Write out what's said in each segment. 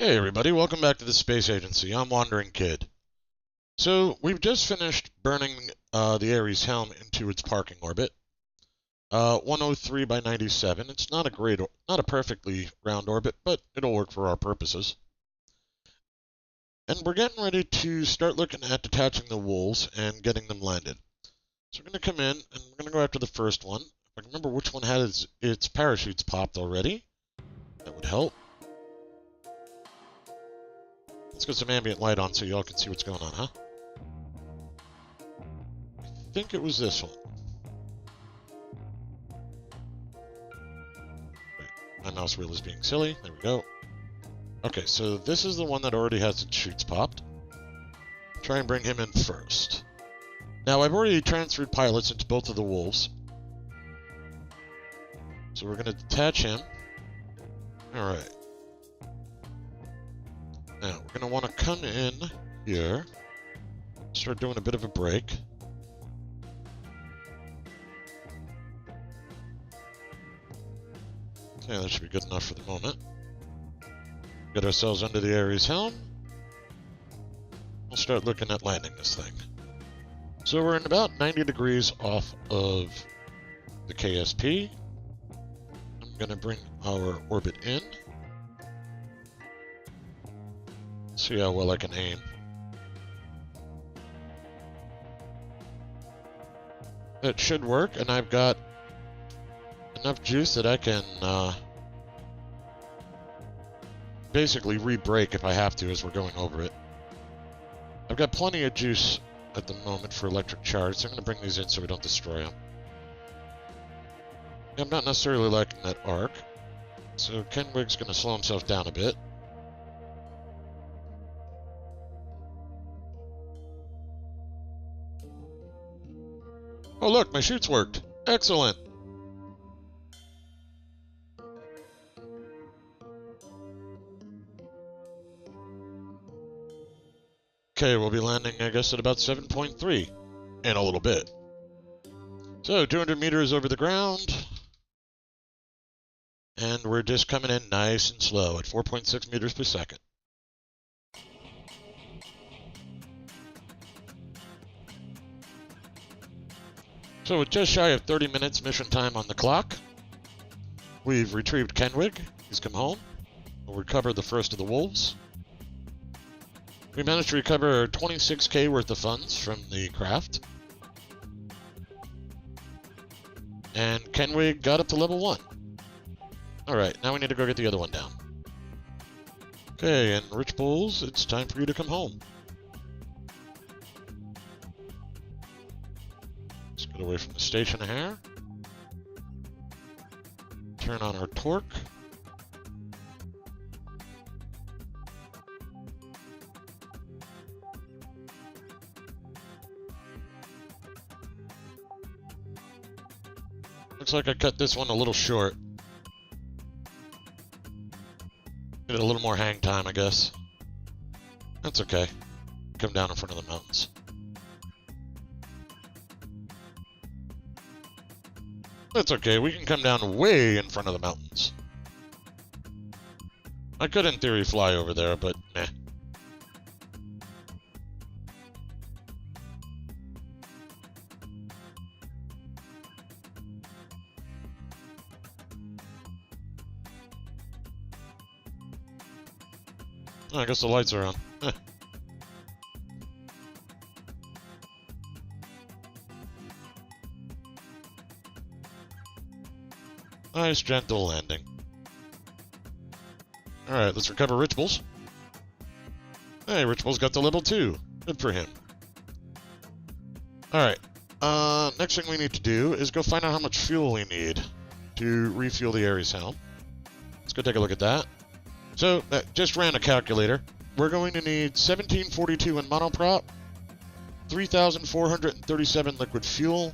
Hey everybody, welcome back to the Space Agency. I'm Wandering Kid. So, we've just finished burning the Ares Helm into its parking orbit. 103 by 97. It's not a perfectly round orbit, but it'll work for our purposes. And we're getting ready to start looking at detaching the wolves and getting them landed. So we're going to come in, and we're going to go after the first one. If I can remember which one had its parachutes popped already, that would help. Let's get some ambient light on so y'all can see what's going on, huh? I think it was this one. Right. My mouse wheel is being silly. There we go. Okay, so this is the one that already has its chutes popped. Try and bring him in first. Now, I've already transferred pilots into both of the wolves. So we're going to detach him. Alright. Now, we're going to want to come in here, start doing a bit of a break. Yeah, that should be good enough for the moment. Get ourselves under the Ares Helm. We'll start looking at landing this thing. So we're in about 90 degrees off of the KSP. I'm going to bring our orbit in. See how well I can aim. That should work, and I've got enough juice that I can basically re-brake if I have to as we're going over it. I've got plenty of juice at the moment for electric charge, so I'm going to bring these in so we don't destroy them. I'm not necessarily liking that arc, so Kenwig's going to slow himself down a bit. Oh look, my chutes worked. Excellent. Okay, we'll be landing, I guess, at about 7.3 in a little bit. So, 200 meters over the ground. And we're just coming in nice and slow at 4.6 meters per second. So with just shy of 30 minutes mission time on the clock, we've retrieved Kenwig. He's come home. We'll recover the first of the wolves. We managed to recover 26K worth of funds from the craft. And Kenwig got up to level 1. Alright, now we need to go get the other one down. Okay, and Rich Bulls, it's time for you to come home. Let's get away from the station here. Turn on our torque. Looks like I cut this one a little short. Get a little more hang time, I guess. That's okay. Come down in front of the mountains. That's okay, we can come down way in front of the mountains. I could, in theory, fly over there, but meh. Oh, I guess the lights are on. Heh. Nice, gentle landing. Alright, let's recover Rich Bulls. Hey, Rich Bulls got to level 2. Good for him. Alright, next thing we need to do is go find out how much fuel we need to refuel the Ares Helm. Let's go take a look at that. So, just ran a calculator. We're going to need 1742 in monoprop, 3,437 liquid fuel,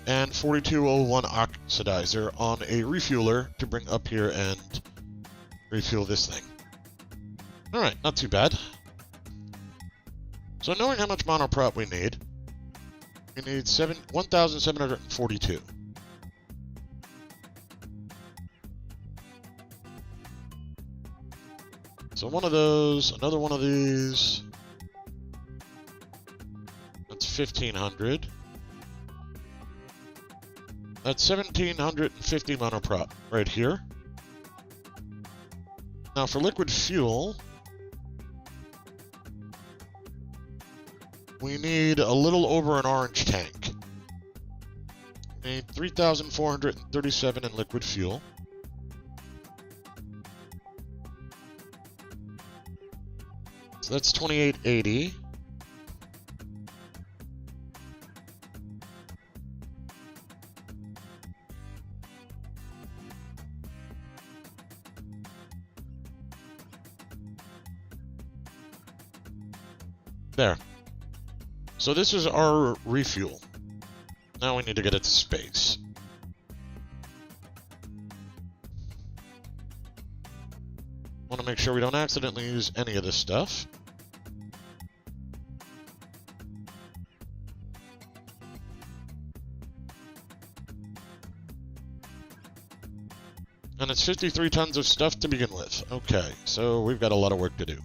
and 4201 oxidizer on a refueler to bring up here and refuel this thing. Alright, not too bad. So knowing how much monoprop we need 1,742. So one of those, another one of these. That's 1,500. That's 1,750 monoprop right here. Now for liquid fuel, we need a little over an orange tank. We need 3,437 in liquid fuel. So that's 2,880. There. So this is our refuel. Now we need to get it to space. Want to make sure we don't accidentally use any of this stuff. And it's 53 tons of stuff to begin with. Okay, so we've got a lot of work to do.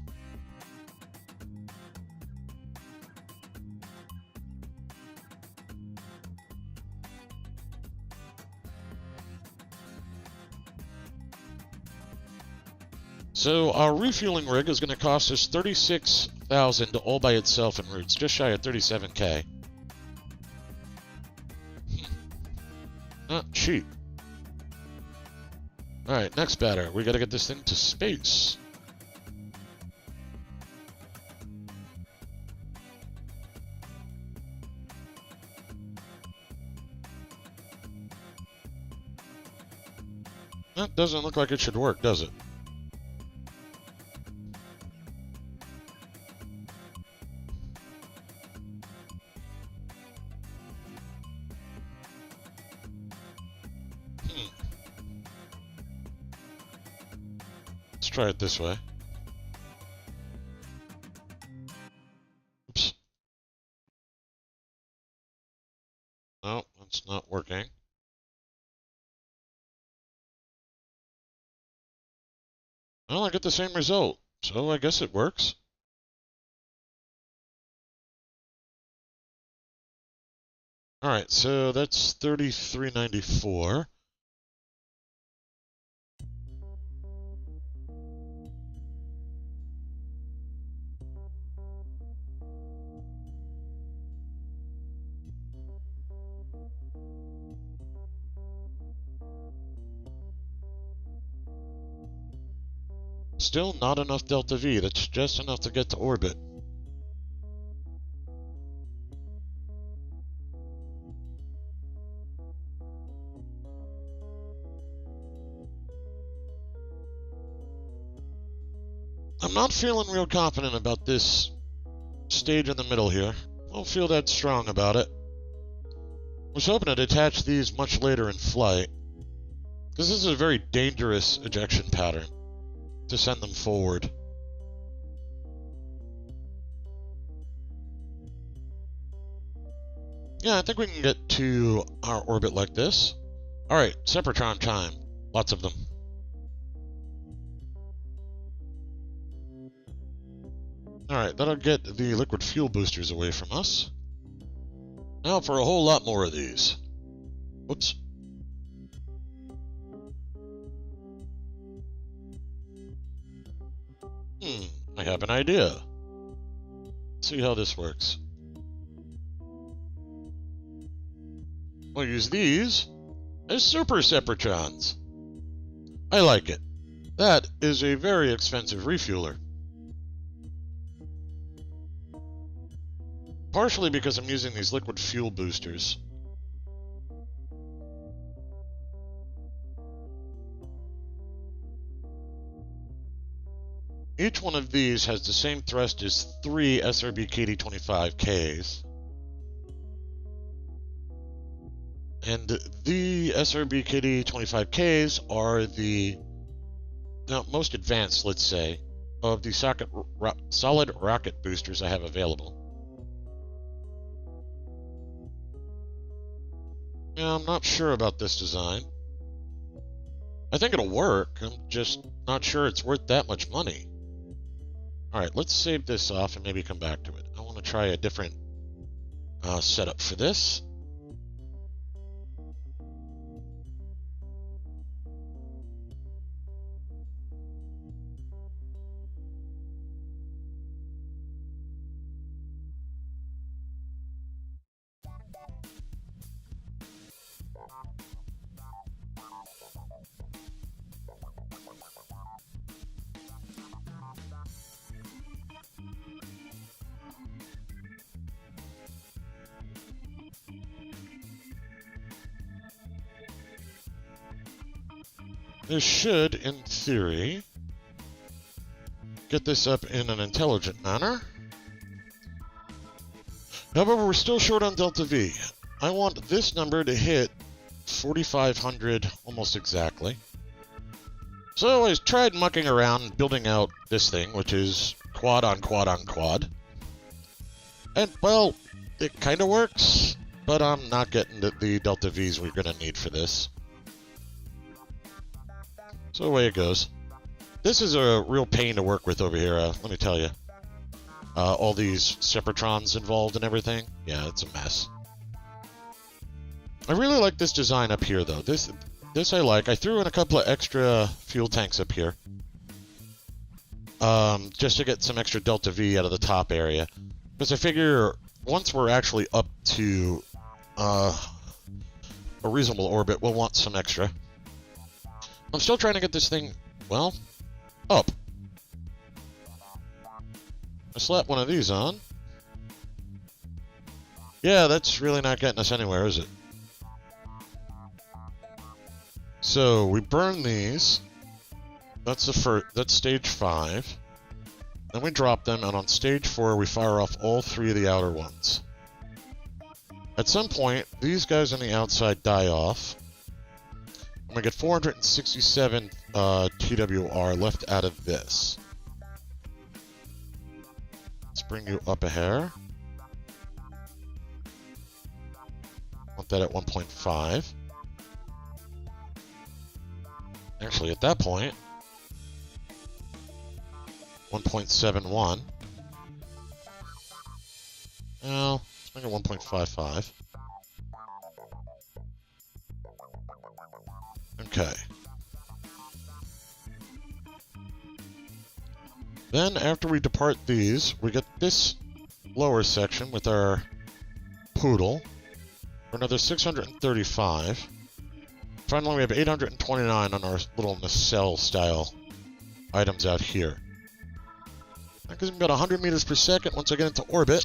So our refueling rig is going to cost us $36,000 all by itself in routes, just shy of 37K. Not cheap. Alright, next batter. We got to get this thing to space. That doesn't look like it should work, does it? Let's try it this way. Oops. No, that's not working. Well, I get the same result, so I guess it works. Alright, so that's 33.94. Still not enough delta V. That's just enough to get to orbit. I'm not feeling real confident about this stage in the middle here. I don't feel that strong about it. I was hoping to detach these much later in flight, because this is a very dangerous ejection pattern to send them forward. Yeah, I think we can get to our orbit like this. Alright, Sepratron time. Lots of them. Alright, that'll get the liquid fuel boosters away from us. Now for a whole lot more of these. Whoops. I have an idea. Let's see how this works. We'll use these as super Separatrons. I like it. That is a very expensive refueler. Partially because I'm using these liquid fuel boosters. Each one of these has the same thrust as 3 SRB KD25Ks. And the SRB KD25Ks are the most advanced, let's say, of the solid rocket boosters I have available. Yeah, I'm not sure about this design. I think it'll work. I'm just not sure it's worth that much money. Alright, let's save this off and maybe come back to it. I want to try a different setup for this. This should, in theory, get this up in an intelligent manner. However, we're still short on delta V. I want this number to hit 4,500 almost exactly. So I tried mucking around building out this thing, which is quad on quad on quad. And, well, it kind of works, but I'm not getting the delta Vs we're going to need for this. So away it goes. This is a real pain to work with over here, let me tell you. All these separatrons involved and everything. Yeah, it's a mess. I really like this design up here, though. This I like. I threw in a couple of extra fuel tanks up here. Just to get some extra delta V out of the top area. Because I figure once we're actually up to a reasonable orbit, we'll want some extra. I'm still trying to get this thing, well, up. I slapped one of these on. Yeah, that's really not getting us anywhere, is it? So, we burn these. That's the first, that's stage 5. Then we drop them, and on stage 4, we fire off all 3 of the outer ones. At some point, these guys on the outside die off. We get 467 TWR left out of this. Let's bring you up a hair. Want that at 1.5. Actually, at that point, 1.71. Well, let's make it 1.55. Okay. Then, after we depart these, we get this lower section with our poodle for another 635. Finally, we have 829 on our little nacelle-style items out here. That gives me about 100 meters per second once I get into orbit.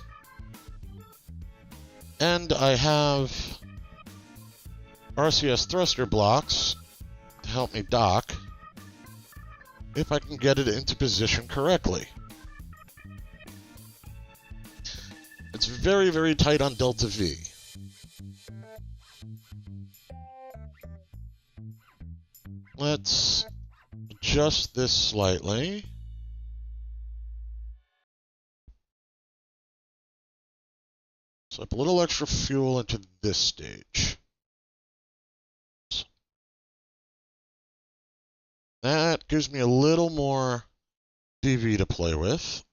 And I have RCS thruster blocks to help me dock if I can get it into position correctly. It's very, very tight on delta V. Let's adjust this slightly. Slip a little extra fuel into this stage. That gives me a little more DV to play with.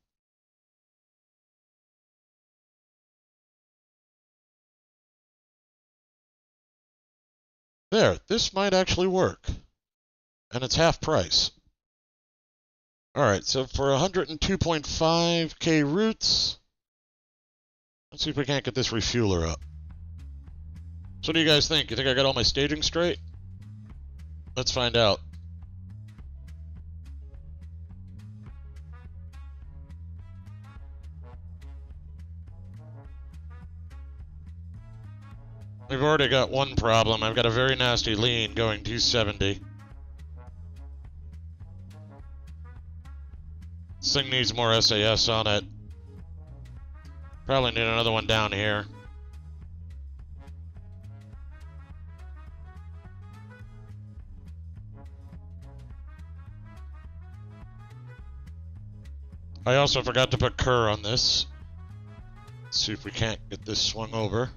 There, this might actually work. And it's half price. Alright, so for 102.5k roots, let's see if we can't get this refueler up. So what do you guys think? You think I got all my staging straight? Let's find out. We've already got one problem. I've got a very nasty lean going 270. This thing needs more SAS on it. Probably need another one down here. I also forgot to put Kerr on this. Let's see if we can't get this swung over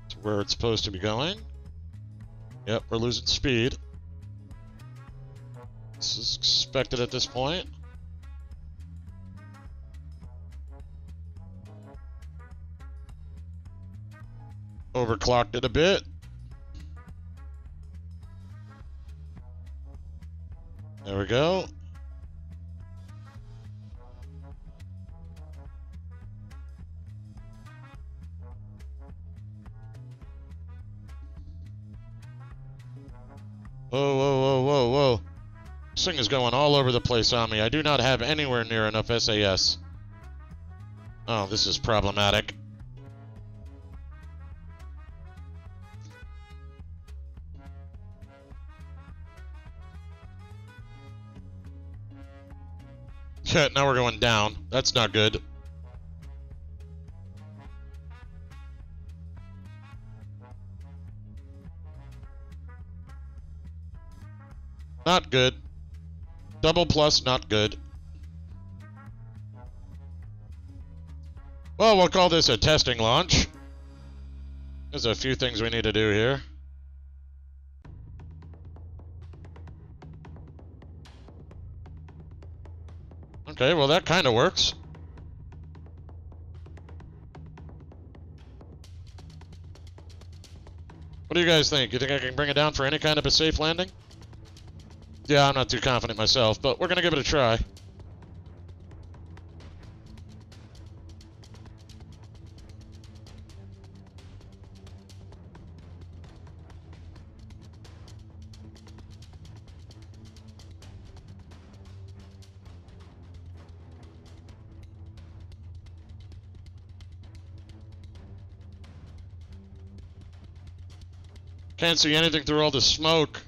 to where it's supposed to be going. Yep, we're losing speed. This is expected at this point. Overclocked it a bit. There we go. Whoa, whoa, whoa, whoa, whoa. This thing is going all over the place on me. I do not have anywhere near enough SAS. Oh, this is problematic. Now we're going down. That's not good. Not good. Double plus, not good. Well, we'll call this a testing launch. There's a few things we need to do here. Okay, well that kind of works. What do you guys think? You think I can bring it down for any kind of a safe landing? Yeah, I'm not too confident myself, but we're gonna give it a try. Can't see anything through all the smoke.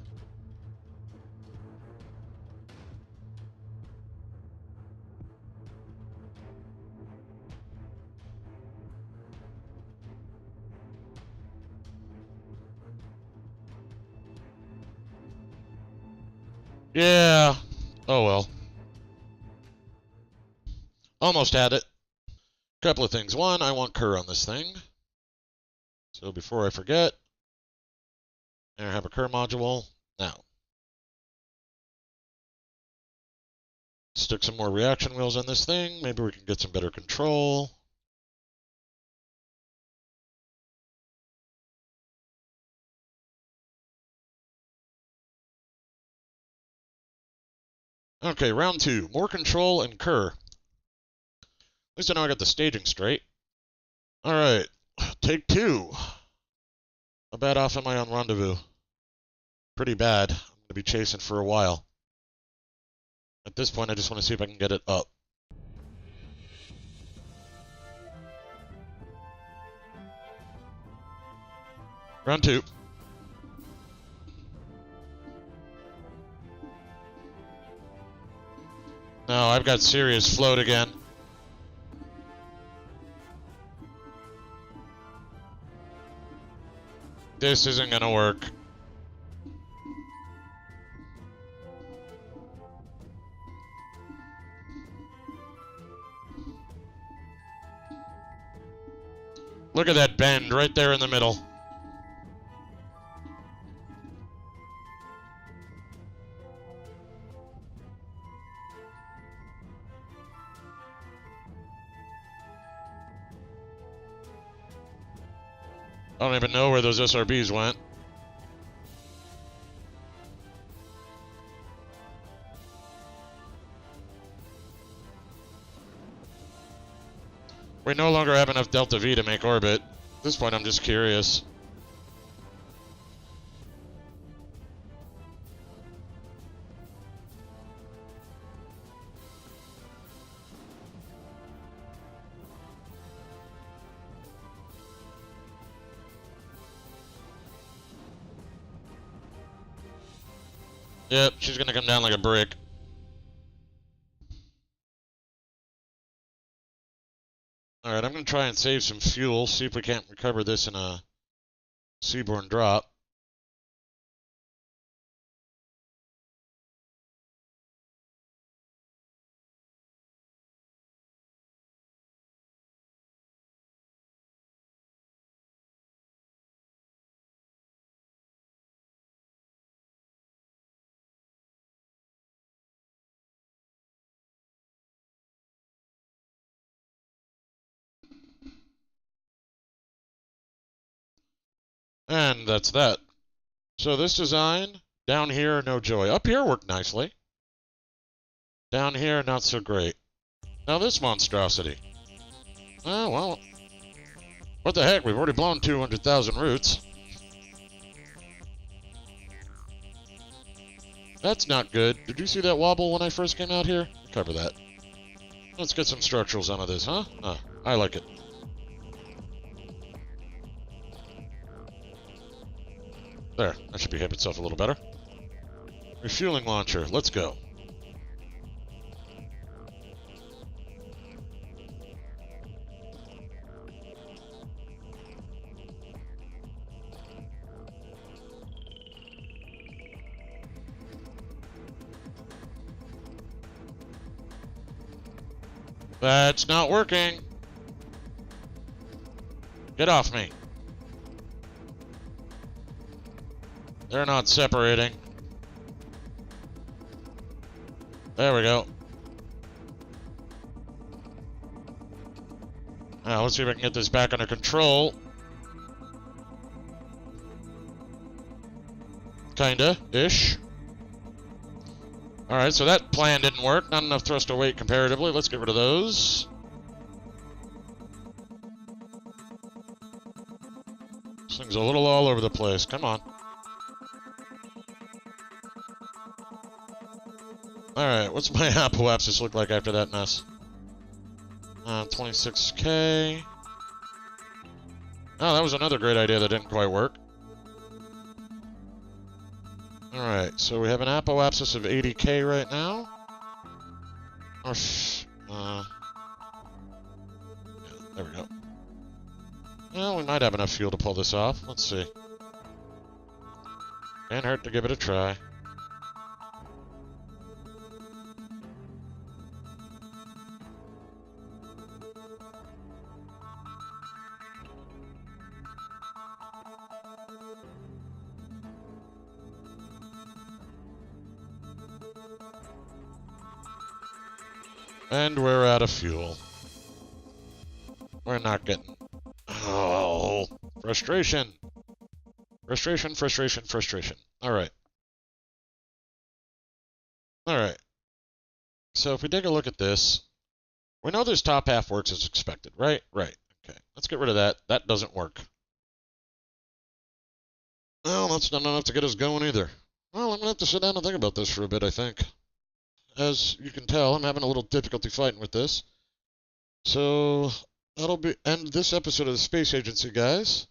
Yeah. Oh well. Almost had it. Couple of things. One, I want Kerr on this thing. So before I forget, I have a Kerr module. Now, stick some more reaction wheels on this thing. Maybe we can get some better control. Okay, round two. More control and Kerr. At least I know I got the staging straight. Alright, take two. How bad off am I on rendezvous? Pretty bad. I'm going to be chasing for a while. At this point, I just want to see if I can get it up. Round two. No, I've got serious float again. This isn't gonna work. Look at that bend right there in the middle. I don't even know where those SRBs went. We no longer have enough Delta V to make orbit. At this point, I'm just curious. Yep, she's gonna come down like a brick. Alright, I'm gonna try and save some fuel, see if we can't recover this in a seaborne drop. And that's that. So this design, down here, no joy. Up here worked nicely. Down here, not so great. Now this monstrosity. Oh, well. What the heck? We've already blown 200,000 roots. That's not good. Did you see that wobble when I first came out here? Cover that. Let's get some structurals onto this, huh? I like it. There, that should behave itself a little better. Refueling launcher, let's go. That's not working. Get off me. They're not separating. There we go. Now, let's see if I can get this back under control. Kinda-ish. Alright, so that plan didn't work. Not enough thrust to weight comparatively. Let's get rid of those. This thing's a little all over the place. Come on. Alright, what's my apoapsis look like after that mess? 26k. Oh, that was another great idea that didn't quite work. Alright, so we have an apoapsis of 80k right now. Yeah, there we go. Well, we might have enough fuel to pull this off. Let's see. Can't hurt to give it a try. And we're out of fuel. We're not getting... Oh, frustration. Frustration, frustration, frustration. Alright. Alright. So if we take a look at this, we know this top half works as expected, right? Right. Okay, let's get rid of that. That doesn't work. Well, that's not enough to get us going either. Well, I'm going to have to sit down and think about this for a bit, I think. As you can tell, I'm having a little difficulty fighting with this. So, that'll end this episode of the Space Agency, guys.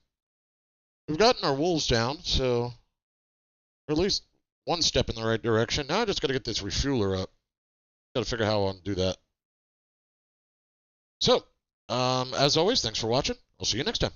We've gotten our wolves down, so or at least one step in the right direction. Now I just got to get this refueler up. Got to figure out how I want to do that. So, as always, thanks for watching. I'll see you next time.